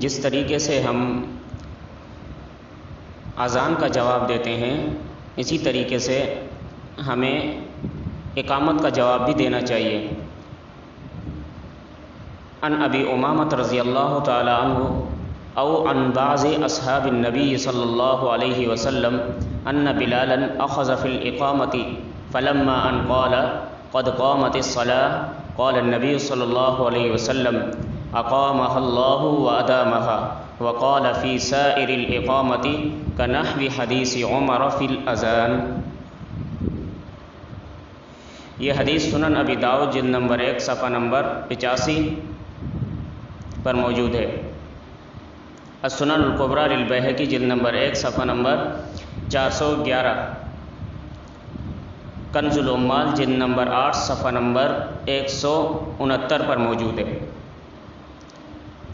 جس طریقے سے ہم اذان کا جواب دیتے ہیں اسی طریقے سے ہمیں اقامت کا جواب بھی دینا چاہیے۔ عن ابی امامۃ رضی اللہ تعالی عنہ او عن بعض اصحاب النبی صلی اللہ علیہ وسلم ان بلالا اخذ فی الاقامۃ فلما ان قال قد قامت الصلاة قال النبی صلی اللہ علیہ وسلم اقامها اللہ وادامها وقال فی سائر الاقامۃ کنحو حدیث عمر فی الاذان۔ یہ حدیث سنن ابی داؤد جلد نمبر 1 صفحہ نمبر 85 پر موجود ہے۔ السنن الکبریٰ للبیہقی جلد نمبر 1 صفحہ نمبر 411، کنز العمال جلد نمبر 8 صفحہ نمبر 169 پر موجود ہے۔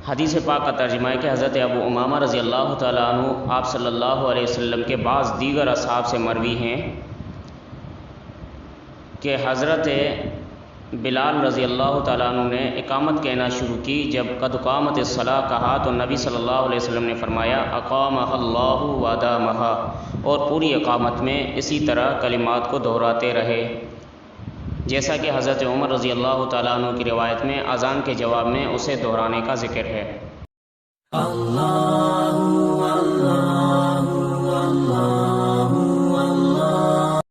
حدیث پاک کا ترجمہ ہے کہ حضرت ابو امامہ رضی اللہ تعالیٰ عنہ آپ صلی اللہ علیہ وسلم کے بعض دیگر اصحاب سے مروی ہیں کہ حضرت بلال رضی اللہ تعالیٰ عنہ نے اقامت کہنا شروع کی۔ جب قد قامت الصلاۃ کہا تو نبی صلی اللہ علیہ وسلم نے فرمایا اقامہ اللہ وادامہا، اور پوری اقامت میں اسی طرح کلمات کو دہراتے رہے، جیسا کہ حضرت عمر رضی اللہ تعالیٰ عنہ کی روایت میں اذان کے جواب میں اسے دہرانے کا ذکر ہے۔ اللہ